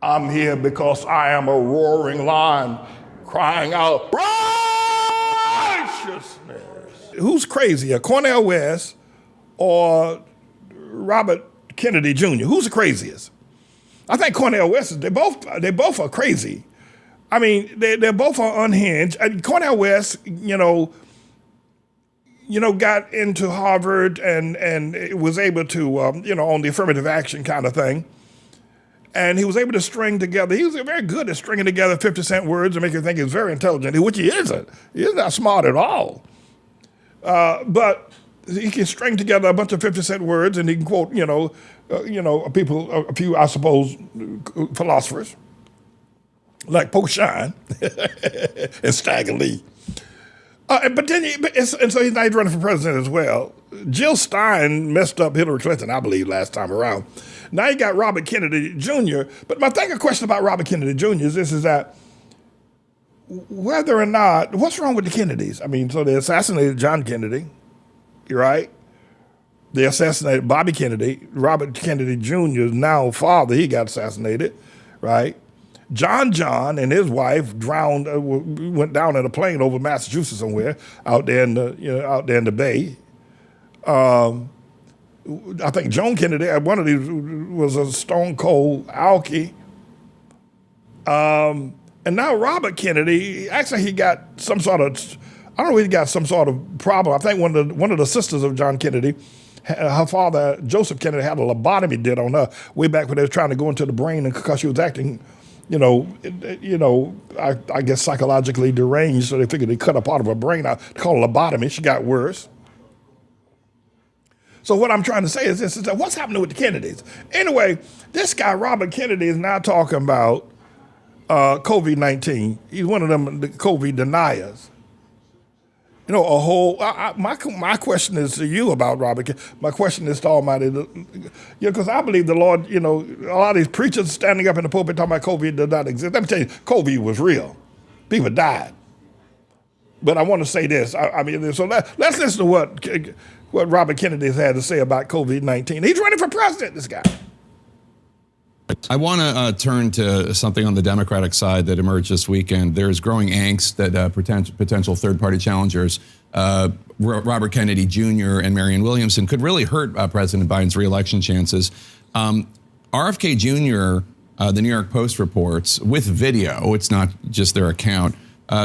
I'm here because I am a roaring lion crying out righteousness. Who's crazier, Cornel West or Robert Kennedy Jr.? Who's the craziest? I think Cornel West, they both are crazy. I mean, they're both are unhinged. Cornel West, got into Harvard and was able to, on the affirmative action kind of thing. And he was able to string together, he was very good at stringing together 50-cent words and make you think he's very intelligent, which he isn't. He's not smart at all. But he can string together a bunch of 50-cent words and he can quote, a few, I suppose, philosophers like Po Shine and Stagger Lee. So he's now running for president as well. Jill Stein messed up Hillary Clinton, I believe, last time around. Now you got Robert Kennedy Jr. But my question about Robert Kennedy Jr. is that whether or not, what's wrong with the Kennedys? I mean, so they assassinated John Kennedy, right? They assassinated Bobby Kennedy. Robert Kennedy Jr.'s now father, he got assassinated, right? John and his wife drowned, went down in a plane over Massachusetts somewhere out there in the Bay. I think Joan Kennedy, one of these was a stone cold alky. And now Robert Kennedy, actually he got some sort of, I don't know if he got some sort of problem. I think one of the sisters of John Kennedy, her father, Joseph Kennedy, had a lobotomy did on her way back when they were trying to go into the brain and because she was acting, I guess psychologically deranged, so they figured they cut a part of her brain out. They called it lobotomy. She got worse. So what I'm trying to say is this, is that what's happening with the Kennedys? Anyway, this guy, Robert Kennedy, is now talking about COVID-19. He's one of them, the COVID deniers. My question is to you about Robert Kennedy. My question is to Almighty, because I believe the Lord, a lot of these preachers standing up in the pulpit talking about COVID does not exist. Let me tell you, COVID was real. People died. But I want to say this. So let's listen to what Robert Kennedy has had to say about COVID-19. He's running for president, this guy. I want to turn to something on the Democratic side that emerged this weekend. There's growing angst that potential third-party challengers, Robert Kennedy Jr. and Marianne Williamson, could really hurt President Biden's reelection chances. RFK Jr., the New York Post reports, with video, it's not just their account,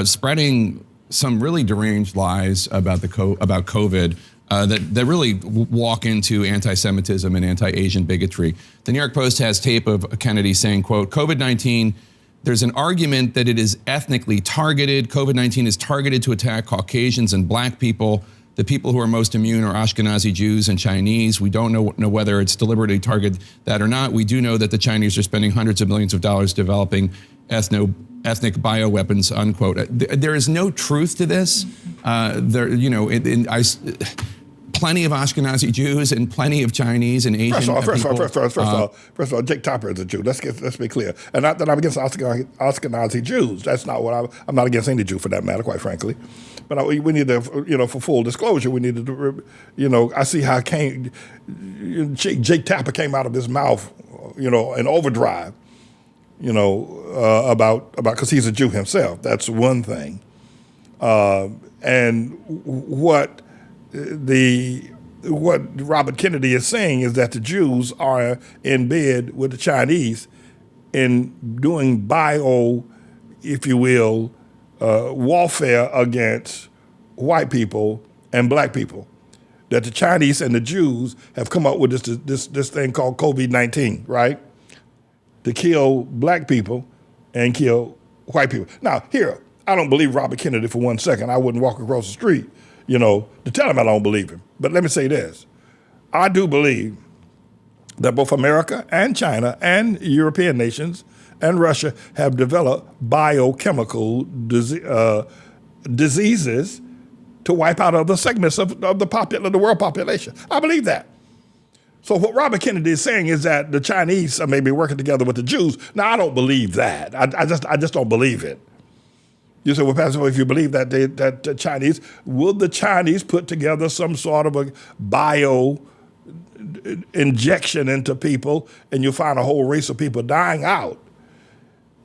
spreading some really deranged lies about COVID that really walk into anti-Semitism and anti-Asian bigotry. The New York Post has tape of Kennedy saying, quote, COVID-19, there's an argument that it is ethnically targeted. COVID-19 is targeted to attack Caucasians and black people. The people who are most immune are Ashkenazi Jews and Chinese. We don't know whether it's deliberately targeted that or not. We do know that the Chinese are spending hundreds of millions of dollars developing ethnic bioweapons, unquote. There is no truth to this. Plenty of Ashkenazi Jews and plenty of Chinese and Asian people. First of all, Jake Tapper is a Jew. Let's be clear. And not that I'm against Ashkenazi Jews. That's not what I'm not against any Jew for that matter, quite frankly. But we need to, for full disclosure, we need to, I see how Jake Tapper came out of his mouth, in overdrive, because he's a Jew himself. That's one thing. And what Robert Kennedy is saying is that the Jews are in bed with the Chinese in doing if you will, warfare against white people and black people. That the Chinese and the Jews have come up with this thing called COVID-19, right? To kill black people and kill white people. Now, here, I don't believe Robert Kennedy for 1 second. I wouldn't walk across the street, to tell him I don't believe him. But let me say this. I do believe that both America and China and European nations and Russia have developed biochemical diseases to wipe out other segments of the world population. I believe that. So what Robert Kennedy is saying is that the Chinese are maybe working together with the Jews. Now, I don't believe that. I just don't believe it. You say, well, Pastor, if you believe that the Chinese, would the Chinese put together some sort of a bio injection into people and you'll find a whole race of people dying out?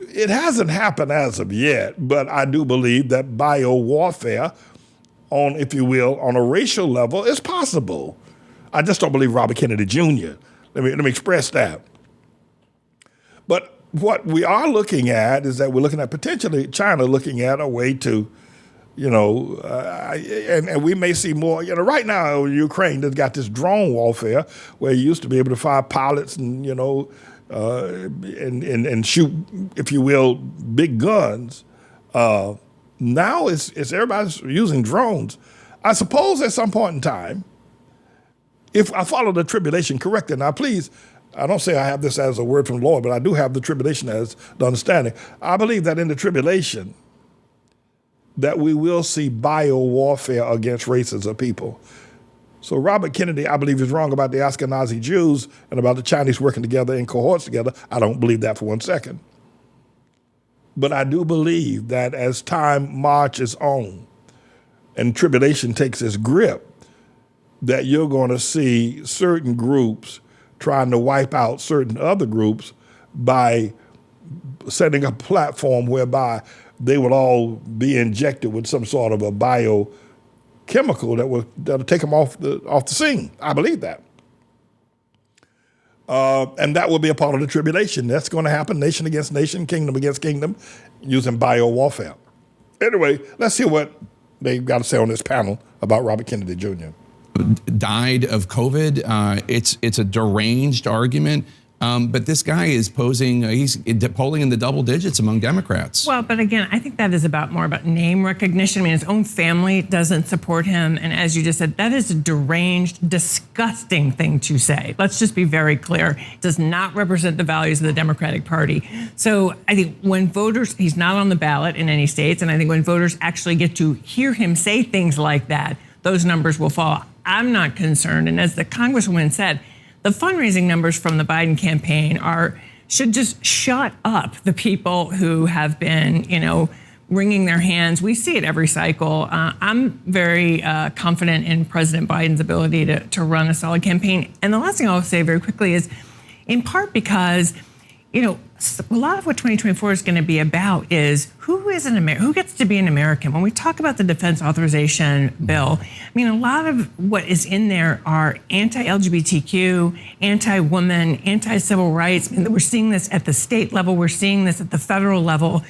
It hasn't happened as of yet, but I do believe that biowarfare on, if you will, on a racial level is possible. I just don't believe Robert Kennedy Jr. Let me express that. But what we are looking at is that we're looking at potentially China looking at a way to, and we may see more. Right now Ukraine has got this drone warfare where you used to be able to fire pilots and and shoot, if you will, big guns. Now it's everybody's using drones. I suppose at some point in time, if I follow the tribulation correctly, now please, I don't say I have this as a word from the Lord, but I do have the tribulation as the understanding. I believe that in the tribulation, that we will see biowarfare against races of people. So Robert Kennedy, I believe, is wrong about the Ashkenazi Jews and about the Chinese working together in cohorts together. I don't believe that for 1 second. But I do believe that as time marches on and tribulation takes its grip, that you're going to see certain groups trying to wipe out certain other groups by setting up a platform whereby they will all be injected with some sort of a biochemical that'll take them off the scene. I believe that. And that will be a part of the tribulation. That's going to happen, nation against nation, kingdom against kingdom, using biowarfare. Anyway, let's see what they've got to say on this panel about Robert Kennedy Jr. Died of COVID. It's a deranged argument. But this guy is posing, he's polling in the double digits among Democrats. Well, but again, I think that is more about name recognition. I mean, his own family doesn't support him. And as you just said, that is a deranged, disgusting thing to say. Let's just be very clear. It does not represent the values of the Democratic Party. So I think when voters, he's not on the ballot in any states. And I think when voters actually get to hear him say things like that, those numbers will fall. I'm not concerned. And as the Congresswoman said, the fundraising numbers from the Biden campaign should just shut up the people who have been, wringing their hands. We see it every cycle. I'm very confident in President Biden's ability to run a solid campaign. And the last thing I'll say very quickly is, in part because, a lot of what 2024 is going to be about is who gets to be an American. When we talk about the defense authorization bill, I mean, a lot of what is in there are anti-LGBTQ, anti-woman, anti-civil rights. I mean, we're seeing this at the state level. We're seeing this at the federal level.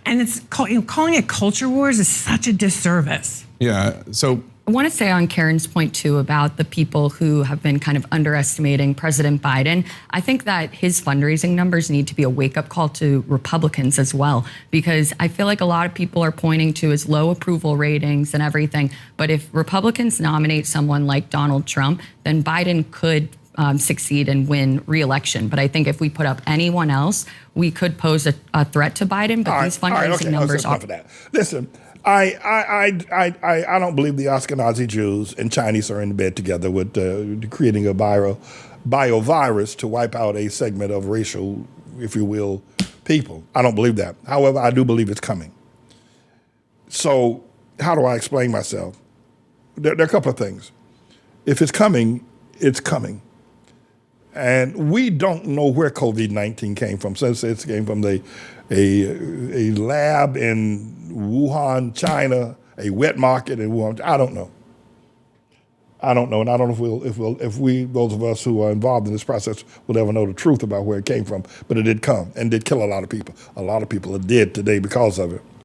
And it's calling it culture wars is such a disservice. Yeah. So I want to say on Karen's point, too, about the people who have been kind of underestimating President Biden. I think that his fundraising numbers need to be a wake-up call to Republicans as well, because I feel like a lot of people are pointing to his low approval ratings and everything. But if Republicans nominate someone like Donald Trump, then Biden could succeed and win re-election. But I think if we put up anyone else, we could pose a threat to Biden. But these fundraising numbers are... Listen, I don't believe the Ashkenazi Jews and Chinese are in bed together with creating a biovirus to wipe out a segment of racial, if you will, people. I don't believe that. However, I do believe it's coming. So how do I explain myself? There are a couple of things. If it's coming, it's coming. And we don't know where COVID-19 came from. So it came from a lab in Wuhan, China, a wet market in Wuhan. I don't know. And I don't know if we those of us who are involved in this process will ever know the truth about where it came from. But it did come and did kill a lot of people. A lot of people are dead today because of it.